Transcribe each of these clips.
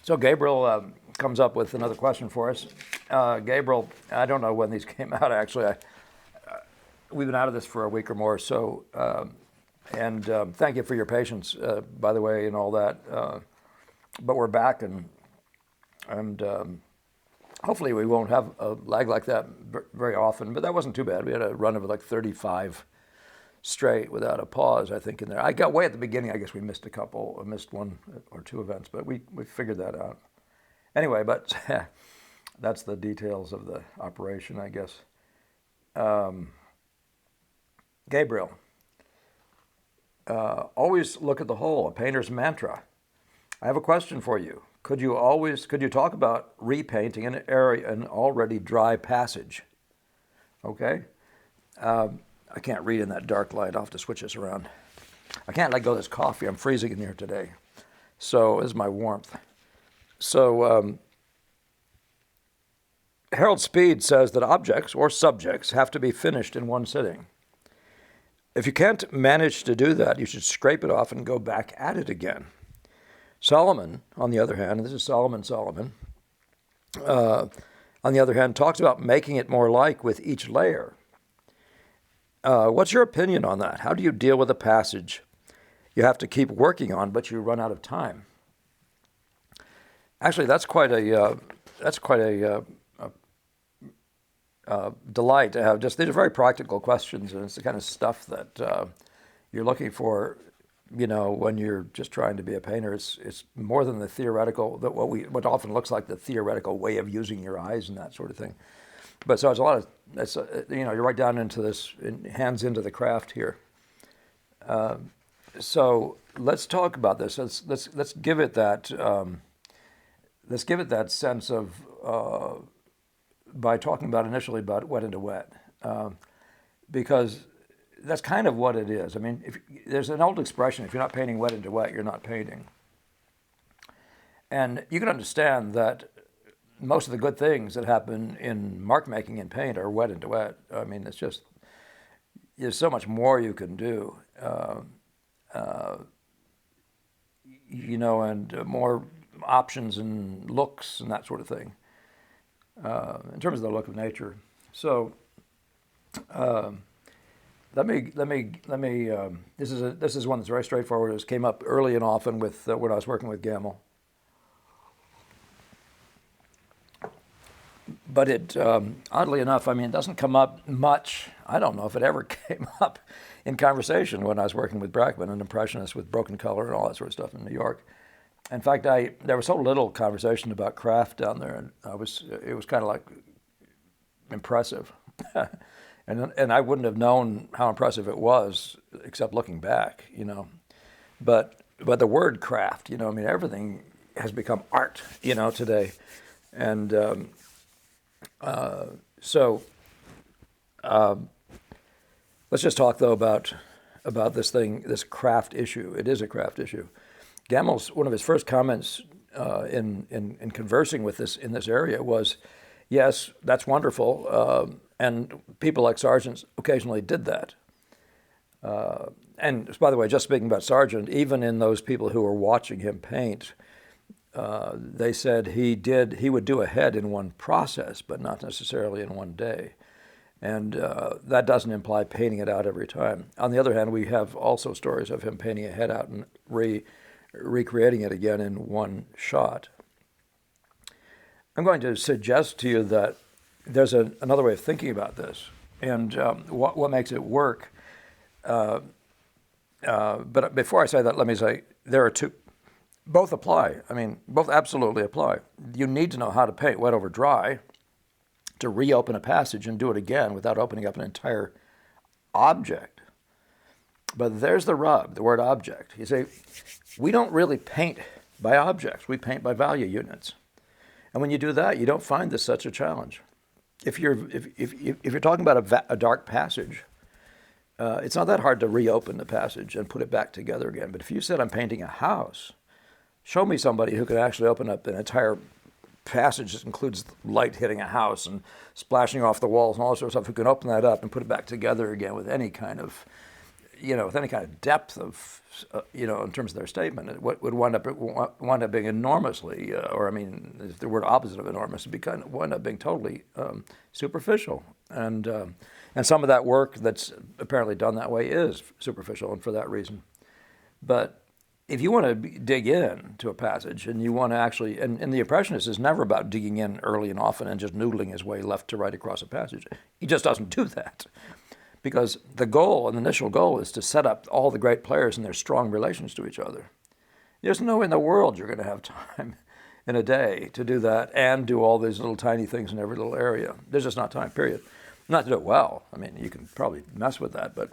So Gabriel comes up with another question for us. Gabriel, I don't know when these came out actually. We've been out of this for a week or more, so and thank you for your patience, by the way, and all that. But we're back, and hopefully we won't have a lag like that very often. But that wasn't too bad. We had a run of like 35 straight without a pause, I think, in there. I got way at the beginning. I guess we missed a couple, missed one or two events, but we figured that out. Anyway, but that's the details of the operation, I guess. Gabriel, always look at the whole, a painter's mantra. I have a question for you. Could you talk about repainting an already dry passage? Okay. I can't read in that dark light. I'll have to switch this around. I can't let go of this coffee. I'm freezing in here today. So this is my warmth. So Harold Speed says that objects or subjects have to be finished in one sitting. If you can't manage to do that, you should scrape it off and go back at it again. Solomon, on the other hand, and this is Solomon, on the other hand, talks about making it more like with each layer. What's your opinion on that? How do you deal with a passage you have to keep working on, but you run out of time? Actually, that's quite a delight to have. These are very practical questions, and it's the kind of stuff that you're looking for. When you're just trying to be a painter, it's more than the theoretical, what often looks like the theoretical way of using your eyes and that sort of thing. But so you're right down into this, hands into the craft here. So let's talk about this. Let's give it that. Let's give it that sense of by talking about initially about wet into wet, because that's kind of what it is. I mean, there's an old expression: if you're not painting wet into wet, you're not painting. And you can understand that most of the good things that happen in mark making and paint are wet into wet. I mean, it's just, there's so much more you can do, and more options and looks and that sort of thing, in terms of the look of nature. So let me. This is one that's very straightforward. This came up early and often with when I was working with Gamel. But it, oddly enough, I mean, it doesn't come up much. I don't know if it ever came up in conversation when I was working with Brackman, an impressionist with broken color and all that sort of stuff in New York. In fact, there was so little conversation about craft down there, and it was kind of like impressive. And I wouldn't have known how impressive it was except looking back, But the word craft, I mean, everything has become art, today. And so let's just talk, though, about this craft issue. It is a craft issue. Gamel's, one of his first comments in conversing with this in this area was, yes, that's wonderful, and people like Sargent occasionally did that. And by the way, just speaking about Sargent, even in those people who were watching him paint, they said he would do a head in one process, but not necessarily in one day. And that doesn't imply painting it out every time. On the other hand, we have also stories of him painting a head out and recreating it again in one shot. I'm going to suggest to you that there's another way of thinking about this, and what makes it work. But before I say that, let me say there are two. Both apply. I mean, both absolutely apply. You need to know how to paint wet over dry to reopen a passage and do it again without opening up an entire object. But there's the rub, the word object. You see, we don't really paint by objects. We paint by value units. And when you do that, you don't find this such a challenge. If you're talking about a dark passage, it's not that hard to reopen the passage and put it back together again. But if you said, I'm painting a house, show me somebody who could actually open up an entire passage that includes light hitting a house and splashing off the walls and all that sort of stuff, who can open that up and put it back together again with any kind of, with any kind of depth of, in terms of their statement, it would wind up being enormously, if the word opposite of enormous, would wind up being totally superficial. And some of that work that's apparently done that way is superficial, and for that reason. But if you want to dig in to a passage, and you want to actually, and the Impressionist is never about digging in early and often and just noodling his way left to right across a passage. He just doesn't do that. Because the goal, and the initial goal, is to set up all the great players and their strong relations to each other. There's no way in the world you're going to have time in a day to do that and do all these little tiny things in every little area. There's just not time, period. Not to do it well. I mean, you can probably mess with that, but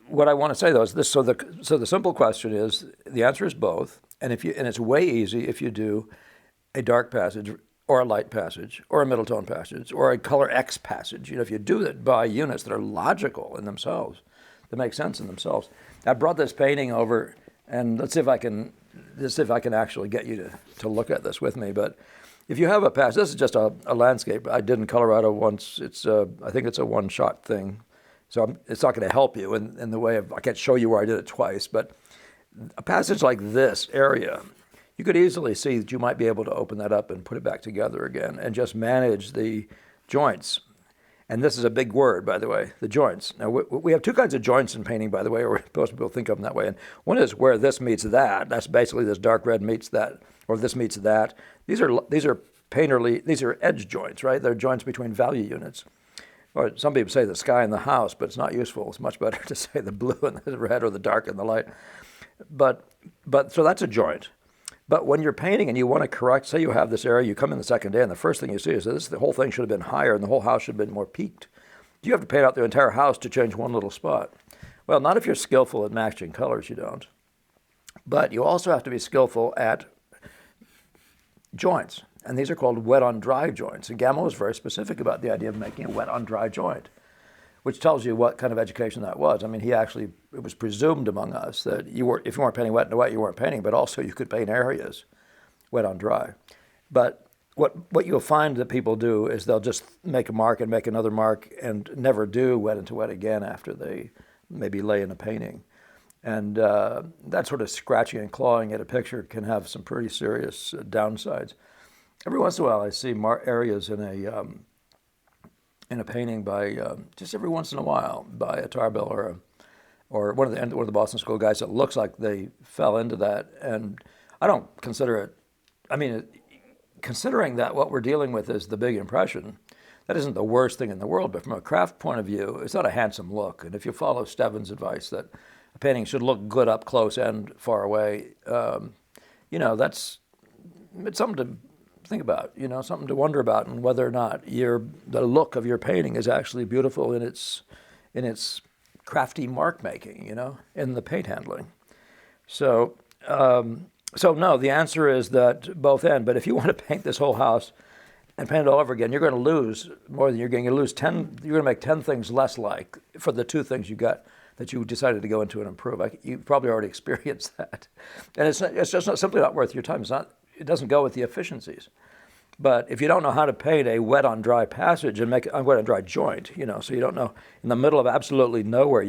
what I want to say though is this: so the simple question is, the answer is both, and it's way easy if you do a dark passage or a light passage or a middle tone passage or a color X passage. If you do it by units that are logical in themselves, that make sense in themselves. I brought this painting over, and let's see if I can actually get you to look at this with me. But if you have a passage, this is just a landscape I did in Colorado once. I think it's a one-shot thing, so it's not going to help you in the way of, I can't show you where I did it twice, but a passage like this area, you could easily see that you might be able to open that up and put it back together again and just manage the joints. And this is a big word, by the way, the joints. Now, we have two kinds of joints in painting, by the way, or most people think of them that way. And one is where this meets that. That's basically this dark red meets that, or this meets that. These are painterly, these are edge joints, right? They're joints between value units. Or some people say the sky and the house, but it's not useful. It's much better to say the blue and the red or the dark and the light. But so that's a joint. But when you're painting and you want to correct, say you have this area, you come in the second day and the first thing you see is that the whole thing should have been higher and the whole house should have been more peaked. Do you have to paint out the entire house to change one little spot? Well, not if you're skillful at matching colors, you don't. But you also have to be skillful at joints. And these are called wet on dry joints. And Gamow is very specific about the idea of making a wet on dry joint, which tells you what kind of education that was. I mean, it was presumed among us that if you weren't painting wet and wet, you weren't painting, but also you could paint areas wet on dry. But what you'll find that people do is they'll just make a mark and make another mark and never do wet into wet again after they maybe lay in a painting. And that sort of scratching and clawing at a picture can have some pretty serious downsides. Every once in a while I see areas in a painting by just every once in a while by a Tarbell or one of the Boston School guys that looks like they fell into that, and I don't consider it. I mean, considering that what we're dealing with is the big impression, that isn't the worst thing in the world. But from a craft point of view, it's not a handsome look. And if you follow Stevin's advice that a painting should look good up close and far away, it's something to think about, something to wonder about, and whether or not the look of your painting is actually beautiful in its crafty mark making, in the paint handling. So no, the answer is that both end. But if you want to paint this whole house and paint it all over again, you're going to lose more than you're going to lose 10. You're going to make 10 things less like for the two things you got that you decided to go into and improve. You probably already experienced that, and it's just simply not worth your time. It doesn't go with the efficiencies. But if you don't know how to paint a wet on dry passage and make a wet on dry joint, so you don't know in the middle of absolutely nowhere,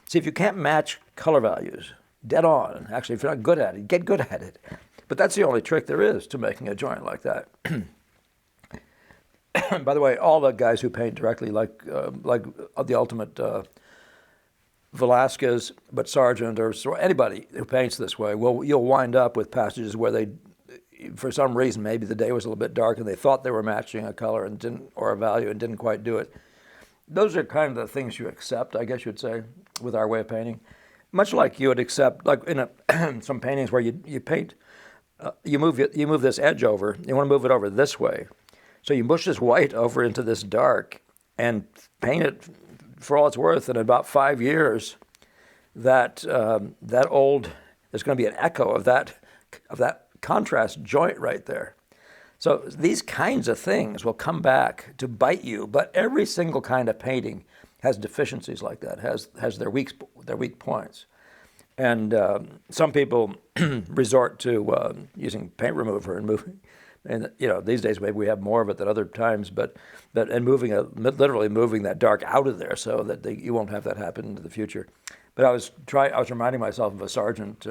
see if you can't match color values dead on. Actually, if you're not good at it, get good at it. But that's the only trick there is to making a joint like that. By the way, all the guys who paint directly, like the ultimate Velasquez, but Sargent or anybody who paints this way, you'll wind up with passages where they, for some reason, maybe the day was a little bit dark and they thought they were matching a color or a value and didn't quite do it. Those are kind of the things you accept, I guess you'd say, with our way of painting. Much like you would accept, like in some paintings where you paint, you move this edge over. You want to move it over this way, so you push this white over into this dark and paint it for all it's worth. In about 5 years, that old, there's going to be an echo of that contrast joint right there. So these kinds of things will come back to bite you, but every single kind of painting has deficiencies like that, has their weak points. And some people resort to using paint remover and And these days maybe we have more of it than other times, but and literally moving that dark out of there so that you won't have that happen into the future. But I was reminding myself of a sergeant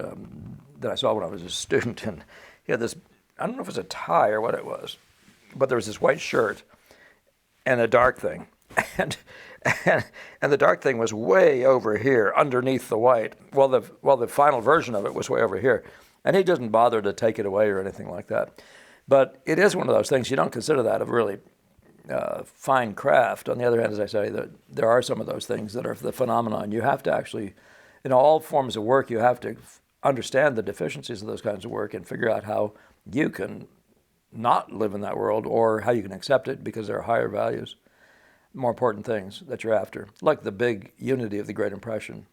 that I saw when I was a student, and he had this, I don't know if it was a tie or what it was, but there was this white shirt and a dark thing, and the dark thing was way over here underneath the white, while the final version of it was way over here, and he doesn't bother to take it away or anything like that. But it is one of those things, you don't consider that a really fine craft. On the other hand, as I say, there are some of those things that are the phenomenon. You have to actually, in all forms of work, you have to understand the deficiencies of those kinds of work and figure out how you can not live in that world, or how you can accept it because there are higher values, more important things that you're after, like the big unity of the Great Impression.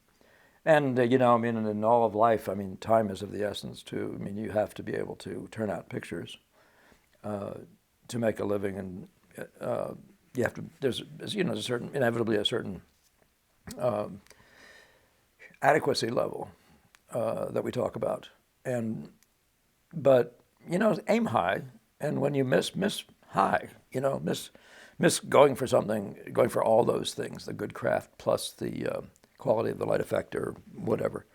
And, in all of life, time is of the essence, too. You have to be able to turn out pictures to make a living, and you have to, there's inevitably a certain adequacy level that we talk about. But aim high, and when you miss high, miss going for something, going for all those things, the good craft plus the quality of the light effect or whatever.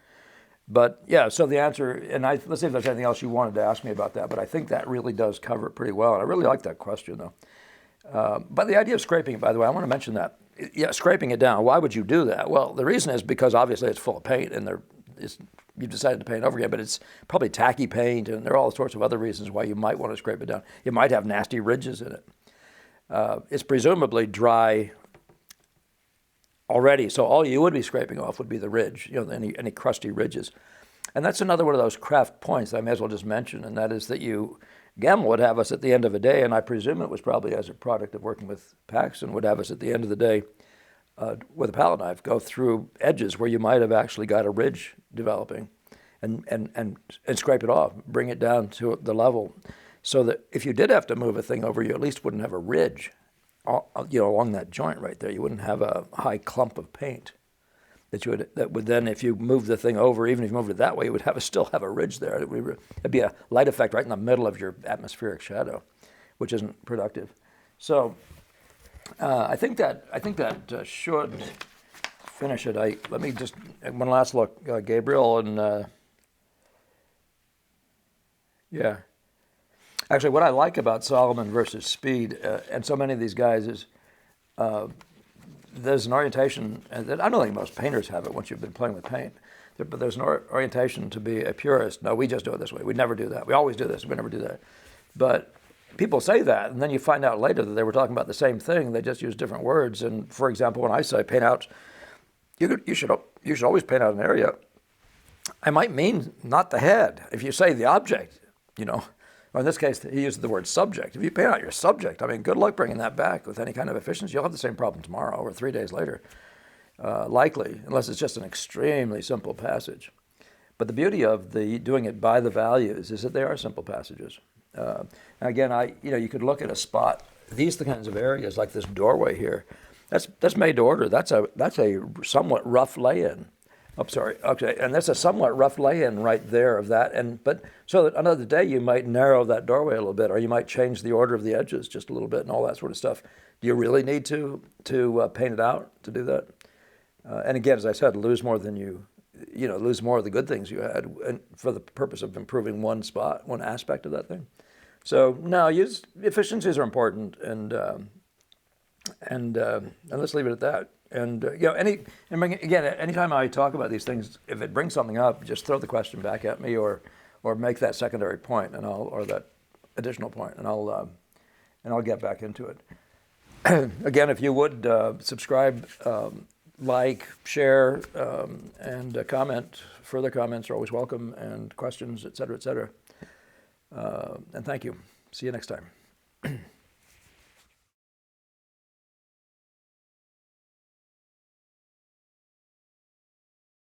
But yeah, so the answer, and let's see if there's anything else you wanted to ask me about that, but I think that really does cover it pretty well. And I really like that question, though. But the idea of scraping, by the way, I want to mention that. Yeah, scraping it down. Why would you do that? Well, the reason is because obviously it's full of paint, and you've decided to paint over again, but it's probably tacky paint, and there are all sorts of other reasons why you might want to scrape it down. You might have nasty ridges in it. It's presumably dry already, so all you would be scraping off would be the ridge, any crusty ridges. And that's another one of those craft points that I may as well just mention, and that is that Gamble would have us at the end of a day, and I presume it was probably as a product of working with Paxton, would have us at the end of the day with a palette knife go through edges where you might have actually got a ridge developing and scrape it off, bring it down to the level, so that if you did have to move a thing over, you at least wouldn't have a ridge along that joint right there. You wouldn't have a high clump of paint that would then, if you move the thing over, even if you moved it that way, you would still have a ridge there. It'd be a light effect right in the middle of your atmospheric shadow, which isn't productive. So I think that should finish it. Let me just one last look, Gabriel, and yeah. Actually, what I like about Solomon versus Speed, and so many of these guys, is there's an orientation, and I don't think most painters have it once you've been playing with paint, but there's an orientation to be a purist. No, we just do it this way. We never do that. We always do this. We never do that. But people say that, and then you find out later that they were talking about the same thing. They just use different words. And for example, when I say paint out, you should always paint out an area. I might mean not the head. If you say the object, or in this case, he uses the word subject. If you paint out your subject, good luck bringing that back with any kind of efficiency. You'll have the same problem tomorrow or 3 days later, likely, unless it's just an extremely simple passage. But the beauty of doing it by the values is that they are simple passages. Again, you could look at a spot. These are the kinds of areas like this doorway here. That's made to order. That's a somewhat rough lay-in. Oh, sorry. Okay, and that's a somewhat rough lay-in right there of that. But so that another day you might narrow that doorway a little bit, or you might change the order of the edges just a little bit, and all that sort of stuff. Do you really need to paint it out to do that? And again, as I said, lose more than lose more of the good things you had, and for the purpose of improving one aspect of that thing. So no, efficiencies are important, and let's leave it at that. And anytime I talk about these things, if it brings something up, just throw the question back at me, or make that secondary point, or that additional point, and I'll get back into it. Again, if you would subscribe, like, share, and comment. Further comments are always welcome, and questions, et cetera, et cetera. And thank you. See you next time.